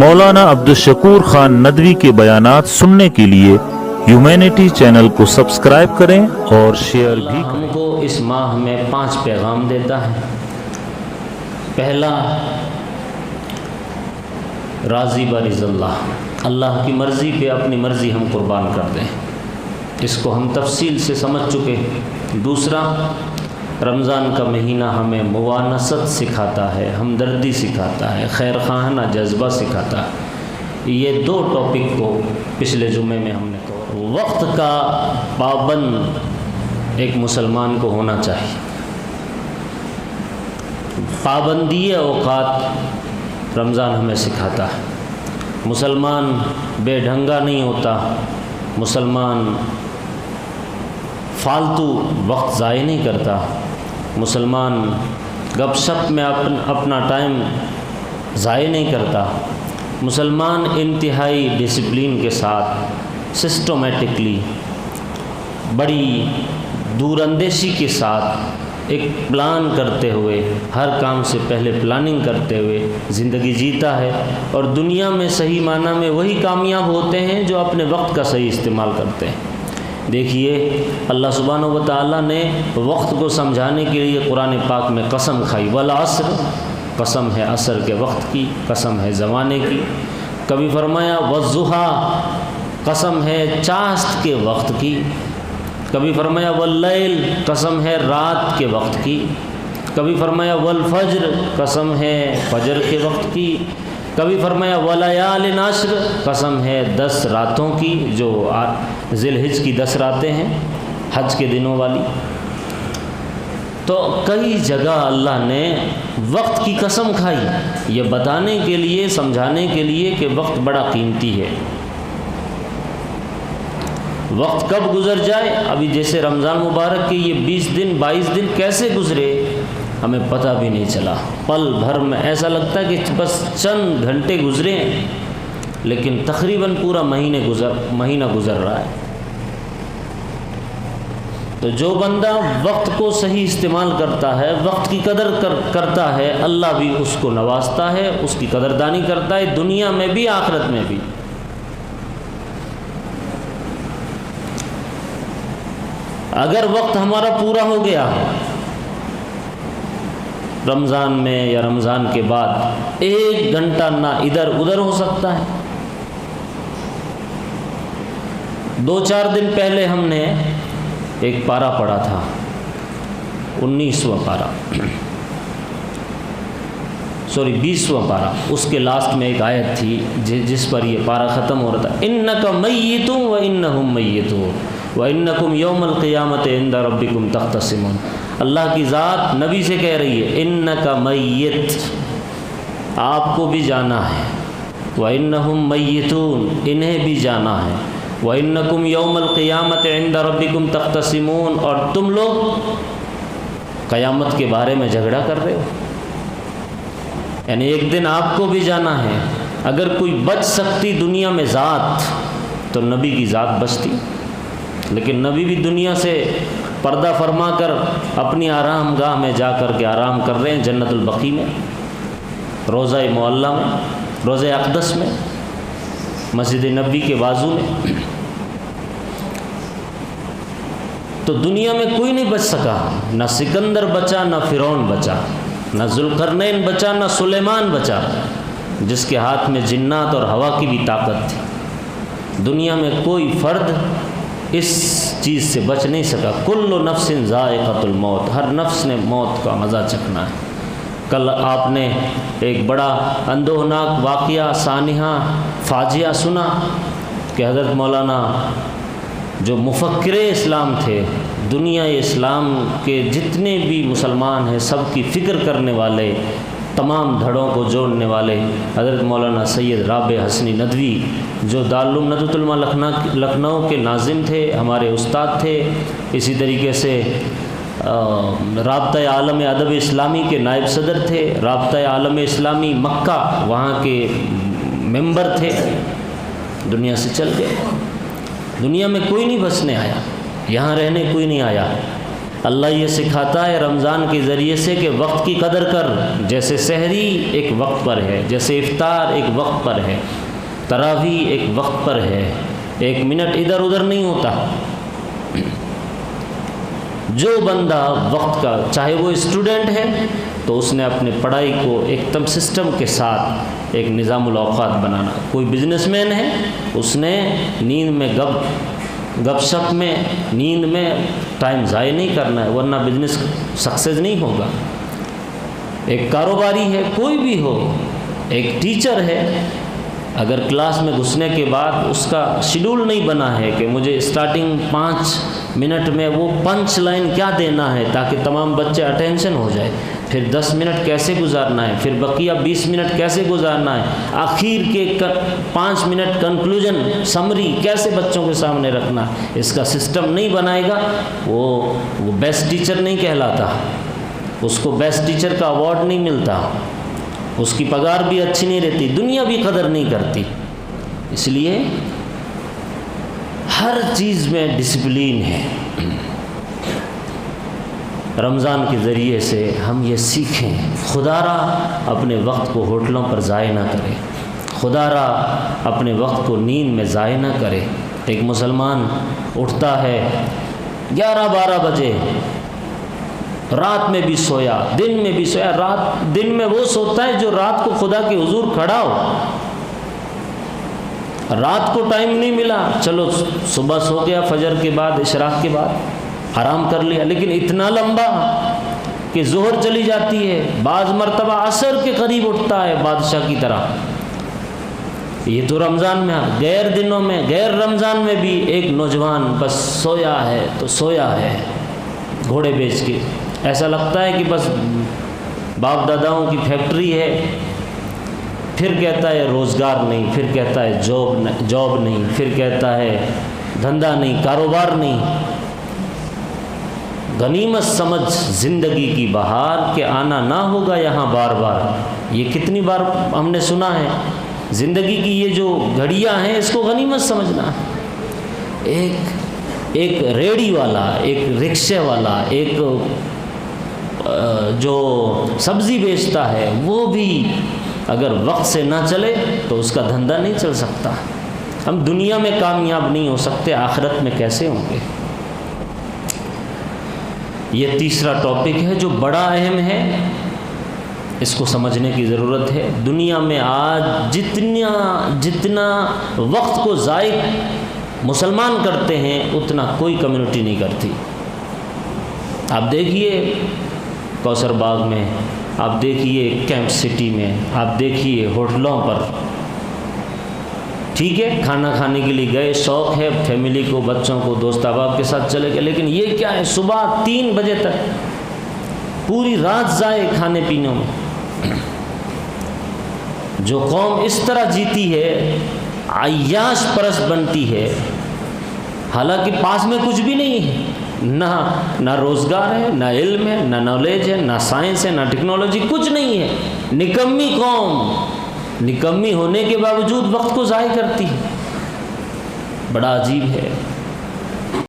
مولانا عبدالشکور خان ندوی کے بیانات سننے کے لیے ہیومینٹی چینل کو سبسکرائب کریں اور شیئر بھی کریں۔ ہم کو اس ماہ میں 5 پیغام دیتا ہے۔ پہلا، راضی برضا اللہ، اللہ کی مرضی پہ اپنی مرضی ہم قربان کر دیں، اس کو ہم تفصیل سے سمجھ چکے۔ دوسرا، رمضان کا مہینہ ہمیں موانست سکھاتا ہے، ہمدردی سکھاتا ہے، خیر خواہانہ جذبہ سکھاتا ہے۔ یہ 2 ٹاپک کو پچھلے جمعے میں ہم نے کہا۔ وقت کا پابند ایک مسلمان کو ہونا چاہیے۔ پابندی اوقات رمضان ہمیں سکھاتا ہے۔ مسلمان بے ڈھنگا نہیں ہوتا، مسلمان فالتو وقت ضائع نہیں کرتا، مسلمان گپ شپ میں اپنا ٹائم ضائع نہیں کرتا، مسلمان انتہائی ڈسپلن کے ساتھ، سسٹمیٹکلی، بڑی دور اندیشی کے ساتھ ایک پلان کرتے ہوئے، ہر کام سے پہلے پلاننگ کرتے ہوئے زندگی جیتا ہے، اور دنیا میں صحیح معنی میں وہی کامیاب ہوتے ہیں جو اپنے وقت کا صحیح استعمال کرتے ہیں۔ دیکھیے، اللہ سبحانہ و تعالیٰ نے وقت کو سمجھانے کے لیے قرآن پاک میں قسم کھائی، والعصر، قسم ہے عصر کے وقت کی، قسم ہے زمانے کی۔ کبھی فرمایا والضحیٰ، قسم ہے چاشت کے وقت کی۔ کبھی فرمایا واللیل، قسم ہے رات کے وقت کی۔ کبھی فرمایا والفجر، قسم ہے فجر کے وقت کی۔ کبھی فرمایا ولیال عشر، قسم ہے 10 راتوں کی، جو ذی الحج کی 10 راتیں ہیں، حج کے دنوں والی۔ تو کئی جگہ اللہ نے وقت کی قسم کھائی، یہ بتانے کے لیے، سمجھانے کے لیے کہ وقت بڑا قیمتی ہے۔ وقت کب گزر جائے، ابھی جیسے رمضان مبارک کے یہ 20 دن 22 دن کیسے گزرے ہمیں پتہ بھی نہیں چلا۔ پل بھر میں ایسا لگتا ہے کہ بس چند گھنٹے گزرے ہیں، لیکن تقریباً پورا مہینہ گزر رہا ہے۔ تو جو بندہ وقت کو صحیح استعمال کرتا ہے، وقت کی قدر کرتا ہے، اللہ بھی اس کو نوازتا ہے، اس کی قدردانی کرتا ہے، دنیا میں بھی آخرت میں بھی۔ اگر وقت ہمارا پورا ہو گیا رمضان میں یا رمضان کے بعد، 1 گھنٹہ نہ ادھر ادھر ہو سکتا ہے۔ 2-4 دن پہلے ہم نے ایک پارہ پڑھا تھا، 19واں پارہ، 20واں پارہ، اس کے لاسٹ میں ایک آیت تھی جس پر یہ پارہ ختم ہو رہا تھا، انک میت وانہم میتون وانکم یوم القیامت عند ربکم تختصمون۔ اللہ کی ذات نبی سے کہہ رہی ہے، انک میت، آپ کو بھی جانا ہے، وانہم میتون، انہیں بھی جانا ہے، وانکم یوم القیامت عند ربکم تختصمون، اور تم لوگ قیامت کے بارے میں جھگڑا کر رہے ہو، یعنی ایک دن آپ کو بھی جانا ہے۔ اگر کوئی بچ سکتی دنیا میں ذات تو نبی کی ذات بچتی، لیکن نبی بھی دنیا سے پردہ فرما کر اپنی آرام گاہ میں جا کر کے آرام کر رہے ہیں، جنت البقیع میں، روضہ معلیٰ میں، روضہ اقدس میں، مسجد نبی کے بازو میں۔ تو دنیا میں کوئی نہیں بچ سکا، نہ سکندر بچا، نہ فرعون بچا، نہ ذوالقرنین بچا، نہ سلیمان بچا، جس کے ہاتھ میں جنات اور ہوا کی بھی طاقت تھی۔ دنیا میں کوئی فرد اس چیز سے بچ نہیں سکا۔ کل نفس ذائقۃ الموت، ہر نفس نے موت کا مزہ چکھنا ہے۔ کل آپ نے ایک بڑا اندوہناک واقعہ، سانحہ، فاجعہ سنا کہ حضرت مولانا جو مفکر اسلام تھے، دنیا اسلام کے جتنے بھی مسلمان ہیں سب کی فکر کرنے والے، تمام دھڑوں کو جوڑنے والے حضرت مولانا سید رابع حسنی ندوی، جو دارالعلوم ندوۃ العلماء لکھنؤ کے ناظم تھے، ہمارے استاد تھے، اسی طریقے سے رابطہ عالم ادب اسلامی کے نائب صدر تھے، رابطہ عالم اسلامی مکہ وہاں کے ممبر تھے، دنیا سے چل گئے۔ دنیا میں کوئی نہیں بسنے آیا، یہاں رہنے کوئی نہیں آیا، اللہ یہ سکھاتا ہے رمضان کے ذریعے سے کہ وقت کی قدر کر، جیسے سحری ایک وقت پر ہے، جیسے افطار ایک وقت پر ہے، تراویح ایک وقت پر ہے، 1 منٹ ادھر ادھر نہیں ہوتا۔ جو بندہ وقت کا، چاہے وہ اسٹوڈنٹ ہے تو اس نے اپنے پڑھائی کو ایک دم سسٹم کے ساتھ ایک نظام الاوقات بنانا، کوئی بزنس مین ہے اس نے نیند میں گپ شپ میں، نیند میں ٹائم ضائع نہیں کرنا ہے، ورنہ بزنس سکسیز نہیں ہوگا۔ ایک کاروباری ہے، کوئی بھی ہو، ایک ٹیچر ہے، اگر کلاس میں گھسنے کے بعد اس کا شیڈول نہیں بنا ہے کہ مجھے اسٹارٹنگ 5 منٹ میں وہ پنچ لائن کیا دینا ہے تاکہ تمام بچے اٹینشن ہو جائے، پھر 10 منٹ کیسے گزارنا ہے، پھر بقیہ 20 منٹ کیسے گزارنا ہے، آخر کے 5 منٹ کنکلوژن سمری کیسے بچوں کے سامنے رکھنا، اس کا سسٹم نہیں بنائے گا، وہ بیسٹ ٹیچر نہیں کہلاتا، اس کو بیسٹ ٹیچر کا ایوارڈ نہیں ملتا، اس کی پگار بھی اچھی نہیں رہتی، دنیا بھی قدر نہیں کرتی۔ اس لیے ہر چیز میں ڈسپلین ہے۔ رمضان کے ذریعے سے ہم یہ سیکھیں، خدا را اپنے وقت کو ہوٹلوں پر ضائع نہ کرے، خدا را اپنے وقت کو نیند میں ضائع نہ کرے۔ ایک مسلمان اٹھتا ہے 11-12 بجے، رات میں بھی سویا، دن میں بھی سویا، دن میں وہ سوتا ہے جو رات کو خدا کے حضور کھڑا ہو۔ رات کو ٹائم نہیں ملا، چلو صبح سو گیا، فجر کے بعد، اشراق کے بعد آرام کر لیا، لیکن اتنا لمبا کہ ظہر چلی جاتی ہے، بعض مرتبہ عصر کے قریب اٹھتا ہے بادشاہ کی طرح۔ یہ تو رمضان میں، غیر دنوں میں، غیر رمضان میں بھی ایک نوجوان بس سویا ہے تو سویا ہے، گھوڑے بیچ کے، ایسا لگتا ہے کہ بس باپ داداؤں کی فیکٹری ہے، پھر کہتا ہے روزگار نہیں، پھر کہتا ہے جاب نہیں، پھر کہتا ہے دھندا نہیں، کاروبار نہیں۔ غنیمت سمجھ زندگی کی بہار کہ آنا نہ ہوگا یہاں بار بار۔ یہ کتنی بار ہم نے سنا ہے، زندگی کی یہ جو گھڑیاں ہیں اس کو غنیمت سمجھنا ہے۔ ایک ریڑھی والا، ایک رکشے والا، ایک جو سبزی بیچتا ہے، وہ بھی اگر وقت سے نہ چلے تو اس کا دھندا نہیں چل سکتا۔ ہم دنیا میں کامیاب نہیں ہو سکتے، آخرت میں کیسے ہوں گے؟ یہ تیسرا ٹاپک ہے جو بڑا اہم ہے، اس کو سمجھنے کی ضرورت ہے۔ دنیا میں آج جتنا وقت کو ضائع مسلمان کرتے ہیں اتنا کوئی کمیونٹی نہیں کرتی۔ آپ دیکھیے کوثر باغ میں، آپ دیکھیے کیمپ سٹی میں، آپ دیکھیے ہوٹلوں پر، ٹھیک ہے کھانا کھانے کے لیے گئے، شوق ہے فیملی کو، بچوں کو، دوست احباب کے ساتھ چلے گئے، لیکن یہ کیا ہے، صبح 3 بجے تک پوری رات ضائع کھانے پینے میں۔ جو قوم اس طرح جیتی ہے، عیاش پرست بنتی ہے، حالانکہ پاس میں کچھ بھی نہیں ہے، نہ روزگار ہے، نہ علم ہے، نہ نالج ہے، نہ سائنس ہے، نہ ٹیکنالوجی، کچھ نہیں ہے۔ نکمی قوم، نکمی ہونے کے باوجود وقت کو ضائع کرتی ہے، بڑا عجیب ہے۔